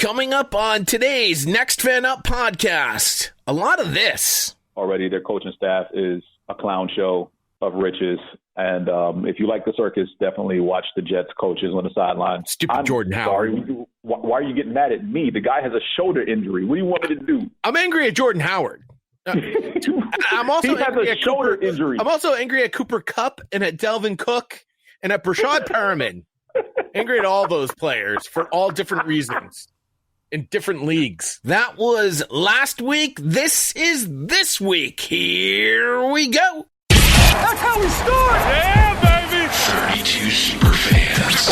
Coming up on today's Next Fan Up podcast, a lot of this. Already their coaching staff is a clown show of riches. And if you like the circus, definitely watch the Jets coaches on the sideline. Stupid Jordan Howard. Why are you getting mad at me? The guy has a shoulder injury. What do you want me to do? I'm angry at Jordan Howard. I'm also angry at shoulder injury. I'm also angry at Cooper Kupp and at Delvin Cook and at Brashad Perriman. Angry at all those players for all different reasons in different leagues. That was last week. This is this week. Here we go. That's how we start. Yeah, baby. 32 super fans.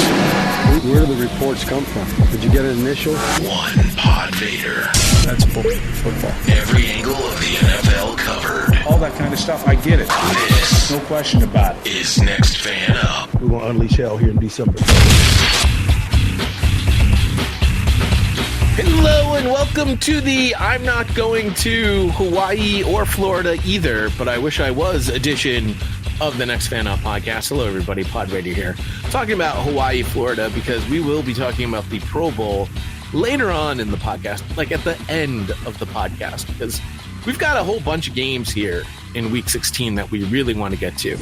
Where do the reports come from? Did you get an initial? One PodVader. That's football. Every angle of the NFL covered. All that kind of stuff, I get it. This, no question about it, is Next Fan Up. We're going to unleash hell here in December. Hello and welcome to the I'm not going to Hawaii or Florida either, but I wish I was edition of the Next Fan Up podcast. Hello everybody, PodVader here. Talking about Hawaii, Florida, because we will be talking about the Pro Bowl later on in the podcast, like at the end of the podcast, because we've got a whole bunch of games here in Week 16 that we really want to get to.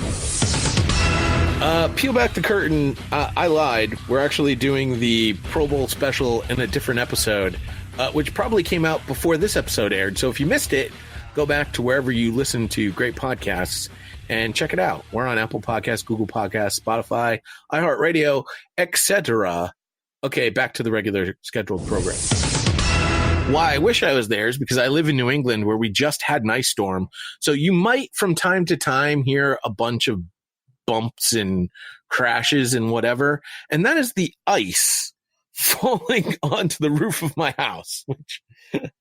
Peel back the curtain. I lied. We're actually doing the Pro Bowl special in a different episode, which probably came out before this episode aired. So if you missed it, go back to wherever you listen to great podcasts and check it out. We're on Apple Podcasts, Google Podcasts, Spotify, iHeartRadio, etc. Okay, back to the regular scheduled program. Why I wish I was there is because I live in New England where we just had an ice storm. So you might from time to time hear a bunch of bumps and crashes and whatever. And that is the ice falling onto the roof of my house, which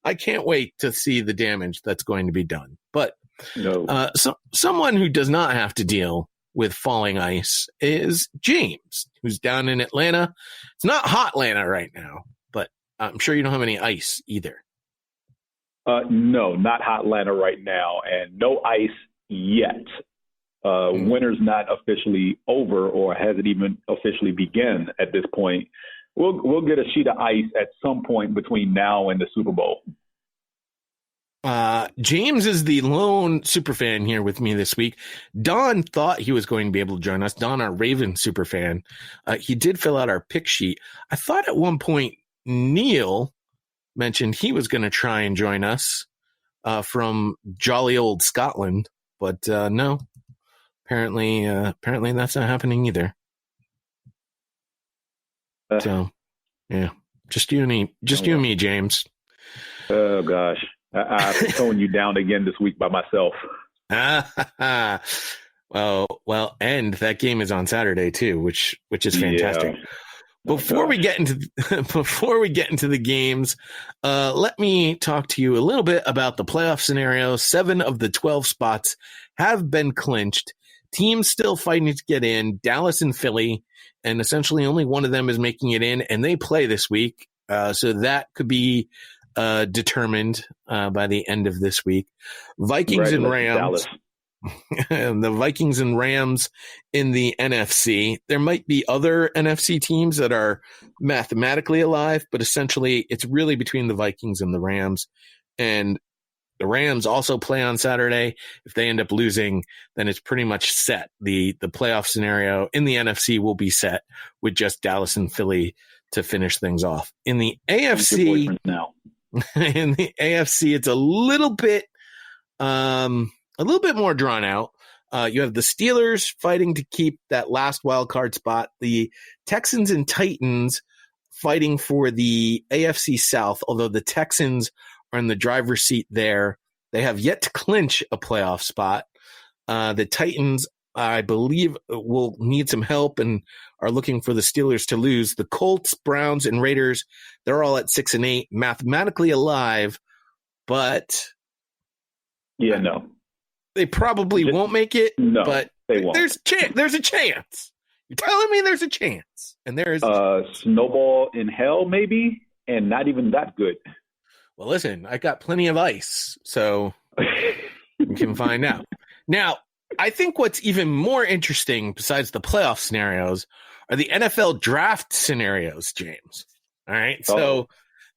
I can't wait to see the damage that's going to be done. But no. Someone who does not have to deal with falling ice is James, who's down in Atlanta. It's not hot Atlanta right now, but I'm sure you don't have any ice either. No, not hot Atlanta right now, and no ice yet. Winter's not officially over, or hasn't even officially begun at this point. We'll get a sheet of ice at some point between now and the Super Bowl. James is the lone superfan here with me this week. Don thought he was going to be able to join us. Don, our Raven superfan, he did fill out our pick sheet. I thought at one point Neil mentioned he was going to try and join us from jolly old Scotland, but no. Apparently that's not happening either. So, yeah, just you and me, James. Oh gosh, I'm throwing you down again this week by myself. Well, and that game is on Saturday too, which is fantastic. Yeah. Before we get into the games, let me talk to you a little bit about the playoff scenario. 7 of the 12 spots have been clinched. Teams still fighting to get in, Dallas and Philly, and essentially only one of them is making it in, and they play this week. So that could be determined by the end of this week. Vikings and Rams. And the Vikings and Rams in the NFC. There might be other NFC teams that are mathematically alive, but essentially it's really between the Vikings and the Rams. And the Rams also play on Saturday. If they end up losing, then it's pretty much set. The playoff scenario in the NFC will be set with just Dallas and Philly to finish things off. In the AFC, it's a little bit more drawn out. You have the Steelers fighting to keep that last wild card spot. The Texans and Titans fighting for the AFC South, although the Texans are in the driver's seat there. They have yet to clinch a playoff spot. The Titans, I believe, will need some help and are looking for the Steelers to lose. The Colts, Browns, and Raiders, they're all at 6-8, mathematically alive, but no. They probably won't make it, but they won't. There's a chance. You're telling me there's a chance. And there is snowball in hell, maybe, and not even that good. Well, listen, I got plenty of ice, so we can find out. Now, I think what's even more interesting besides the playoff scenarios are the NFL draft scenarios, James. All right. So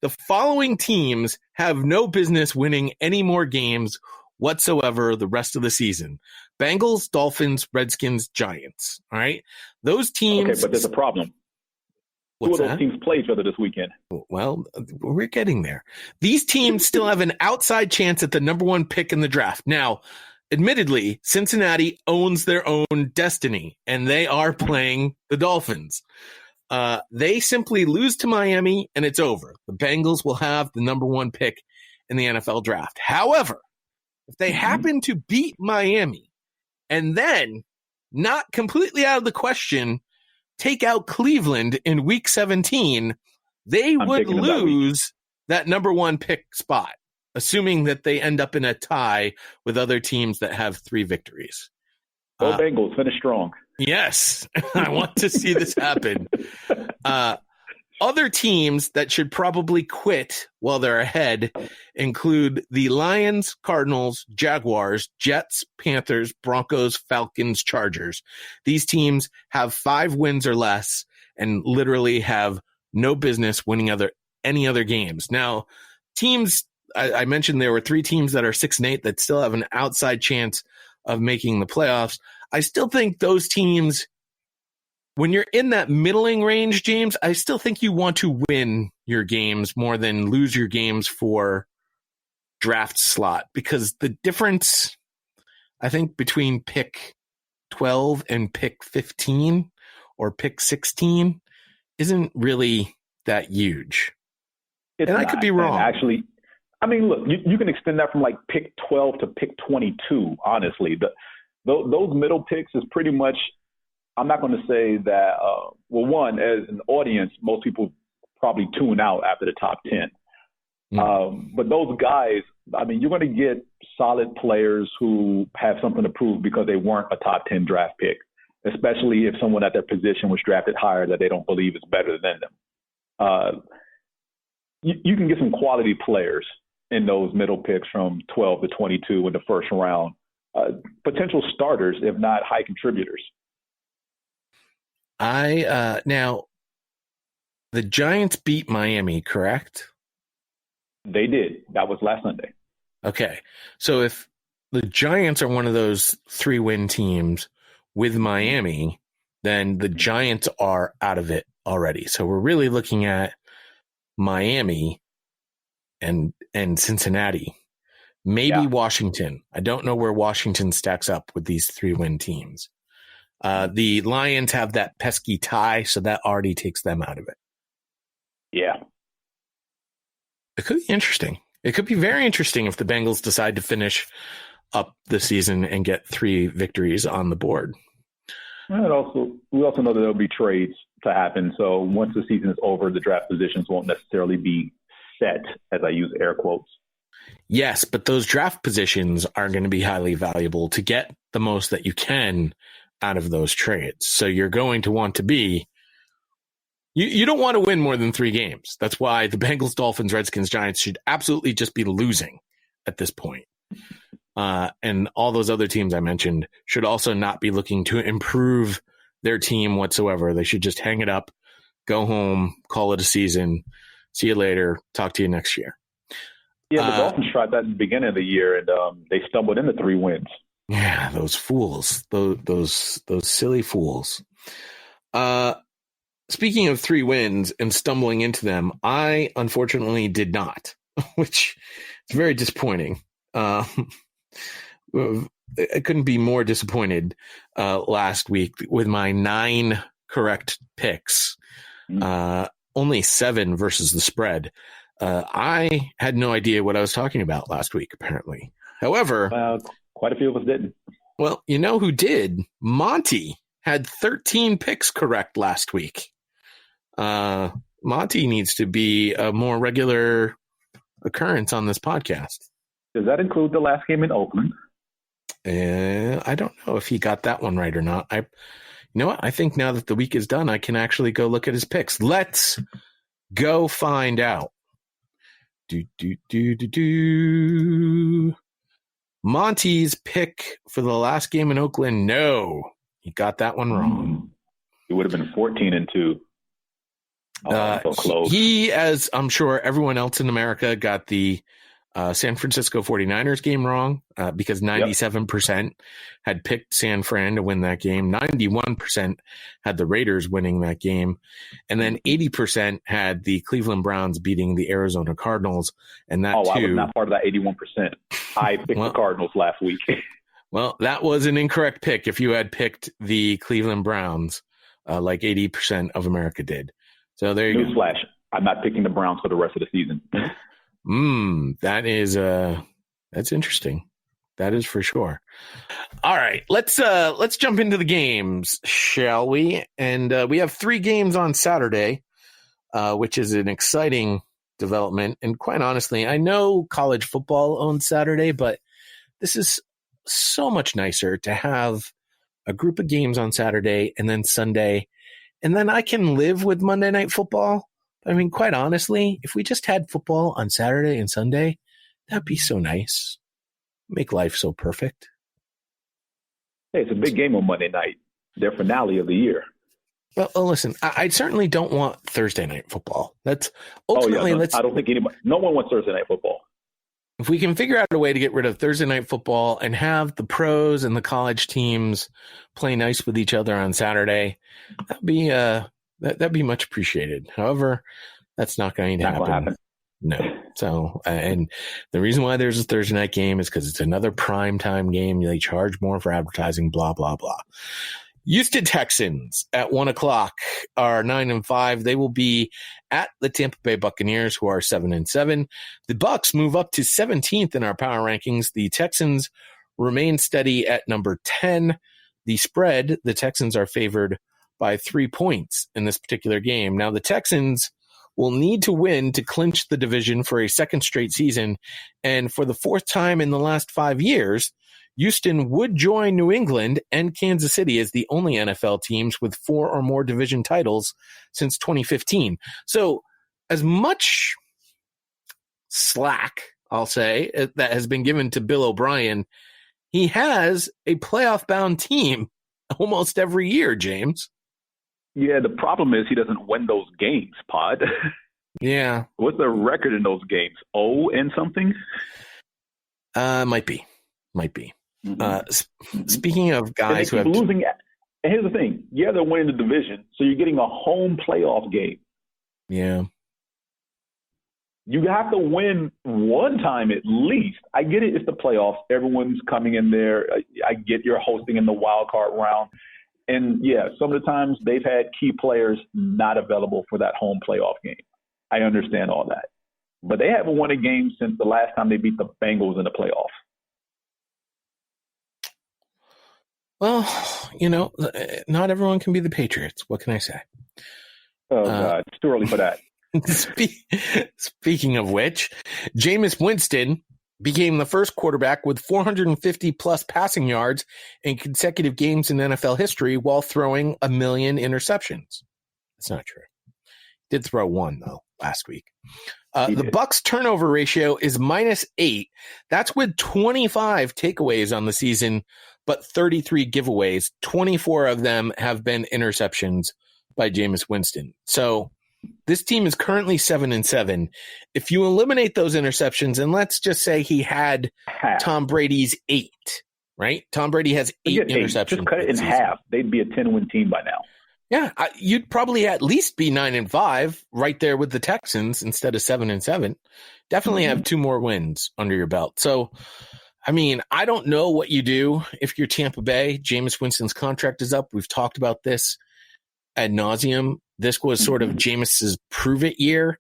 The following teams have no business winning any more games whatsoever the rest of the season. Bengals, Dolphins, Redskins, Giants. All right. Those teams. Okay, but there's a problem. What's Two of those that? teams play each other this weekend. Well, we're getting there. These teams still have an outside chance at the number one pick in the draft. Now, admittedly, Cincinnati owns their own destiny, and they are playing the Dolphins. They simply lose to Miami, and it's over. The Bengals will have the number one pick in the NFL draft. However, if they happen to beat Miami and then, not completely out of the question, take out Cleveland in week 17, they would lose that number one pick spot, assuming that they end up in a tie with other teams that have 3 victories. Go Bengals, finish strong. Yes, I want to see this happen. Other teams that should probably quit while they're ahead include the Lions, Cardinals, Jaguars, Jets, Panthers, Broncos, Falcons, Chargers. These teams have 5 wins or less and literally have no business winning any other games. Now, teams, I mentioned there were 3 teams that are 6-8 that still have an outside chance of making the playoffs. I still think those teams, when you're in that middling range, James, I still think you want to win your games more than lose your games for draft slot, because the difference, I think, between pick 12 and pick 15 or pick 16 isn't really that huge. I could be wrong. Actually, I mean, look, you can extend that from like pick 12 to pick 22, honestly. Those middle picks is pretty much, I'm not going to say that, well, one, as an audience, most people probably tune out after the top 10. But those guys, I mean, you're going to get solid players who have something to prove because they weren't a top 10 draft pick, especially if someone at their position was drafted higher that they don't believe is better than them. You can get some quality players in those middle picks from 12 to 22 in the first round, potential starters, if not high contributors. Now, the Giants beat Miami, correct? They did. That was last Sunday. Okay. So if the Giants are one of those 3-win teams with Miami, then the Giants are out of it already. So we're really looking at Miami and Cincinnati, maybe Washington. I don't know where Washington stacks up with these 3-win teams. The Lions have that pesky tie, so that already takes them out of it. Yeah. It could be interesting. It could be very interesting if the Bengals decide to finish up the season and get 3 victories on the board. And we also know that there'll be trades to happen. So once the season is over, the draft positions won't necessarily be set, as I use air quotes. Yes, but those draft positions are going to be highly valuable to get the most that you can out of those trades. So you're going to want to be, you don't want to win more than 3 games. That's why the Bengals, Dolphins, Redskins, Giants should absolutely just be losing at this point. And all those other teams I mentioned should also not be looking to improve their team whatsoever. They should just hang it up, go home, call it a season. See you later. Talk to you next year. Yeah, the Dolphins tried that at the beginning of the year, and they stumbled into 3 wins. Yeah, those fools, those silly fools. Speaking of 3 wins and stumbling into them, I unfortunately did not, which is very disappointing. I couldn't be more disappointed last week with my 9 correct picks. Only 7 versus the spread. I had no idea what I was talking about last week, apparently. However, quite a few of us didn't. Well, you know who did? Monty had 13 picks correct last week. Monty needs to be a more regular occurrence on this podcast. Does that include the last game in Oakland? I don't know if he got that one right or not. You know what? I think now that the week is done, I can actually go look at his picks. Let's go find out. Monty's pick for the last game in Oakland. No, he got that one wrong. It would have been 14-2. So close. He, as I'm sure everyone else in America, got the San Francisco 49ers game wrong because 97% had picked San Fran to win that game. 91% had the Raiders winning that game. And then 80% had the Cleveland Browns beating the Arizona Cardinals. And that too. I was not part of that 81%. I picked the Cardinals last week. Well, that was an incorrect pick if you had picked the Cleveland Browns like 80% of America did. So there you go. Newsflash, I'm not picking the Browns for the rest of the season. That is that's interesting. That is for sure. All right, let's jump into the games, shall we? And we have 3 games on Saturday, which is an exciting development. And quite honestly, I know college football owns Saturday, but this is so much nicer to have a group of games on Saturday and then Sunday, and then I can live with Monday Night Football. I mean, quite honestly, if we just had football on Saturday and Sunday, that'd be so nice. Make life so perfect. Hey, it's a big game on Monday night. Their finale of the year. Well, listen, I certainly don't want Thursday night football. That's ultimately, I don't think no one wants Thursday night football. If we can figure out a way to get rid of Thursday night football and have the pros and the college teams play nice with each other on Saturday, that'd be much appreciated. However, that's not going to happen. No. So, and the reason why there's a Thursday night game is because it's another prime time game. They charge more for advertising, blah, blah, blah. Houston Texans at 1:00 are 9-5. They will be at the Tampa Bay Buccaneers, who are 7-7. The Bucs move up to 17th in our power rankings. The Texans remain steady at number 10. The spread, the Texans are favored by 3 points in this particular game. Now, the Texans will need to win to clinch the division for a second straight season. And for the 4th time in the last 5 years, Houston would join New England and Kansas City as the only NFL teams with 4 or more division titles since 2015. So as much slack, I'll say, that has been given to Bill O'Brien, he has a playoff-bound team almost every year, James. Yeah, the problem is he doesn't win those games, Pod. Yeah. What's the record in those games? 0 and something? Might be. Mm-hmm. Speaking of guys who have losing, and here's the thing: they're winning the division, so you're getting a home playoff game. Yeah, you have to win one time at least. I get it; it's the playoffs. Everyone's coming in there. I get you're hosting in the wild card round, and yeah, some of the times they've had key players not available for that home playoff game. I understand all that, but they haven't won a game since the last time they beat the Bengals in the playoffs. Well, not everyone can be the Patriots. What can I say? Oh, God. It's too early for that. Speaking of which, Jameis Winston became the first quarterback with 450-plus passing yards in consecutive games in NFL history while throwing 1 million interceptions. That's not true. Did throw 1, though, last week. The Bucs turnover ratio is -8. That's with 25 takeaways on the season, but 33 giveaways. 24 of them have been interceptions by Jameis Winston. So this team is currently 7-7. If you eliminate those interceptions, and let's just say he had Tom Brady's 8, right? Tom Brady has 8 interceptions. Just cut it in half. They'd be a 10-win team by now. Yeah, you'd probably at least be 9-5 right there with the Texans instead of 7-7. Definitely have 2 more wins under your belt. So, I mean, I don't know what you do if you're Tampa Bay. Jameis Winston's contract is up. We've talked about this ad nauseum. This was sort of Jameis's prove it year.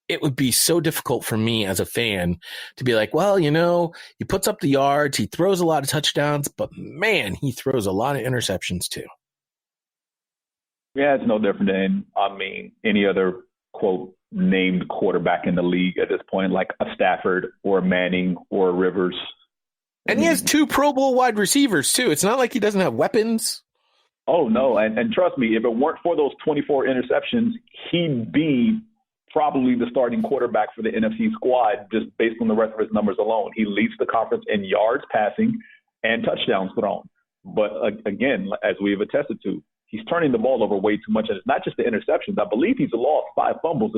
It would be so difficult for me as a fan to be like, well, he puts up the yards, he throws a lot of touchdowns, but man, he throws a lot of interceptions too. Yeah, it's no different than, any other, quote, named quarterback in the league at this point, like a Stafford or a Manning or a Rivers. And he has 2 Pro Bowl wide receivers too. It's not like he doesn't have weapons. Oh, no. And trust me, if it weren't for those 24 interceptions, he'd be probably the starting quarterback for the NFC squad just based on the rest of his numbers alone. He leads the conference in yards passing and touchdowns thrown. But again, as we've attested to, he's turning the ball over way too much. And it's not just the interceptions. I believe he's lost 5 fumbles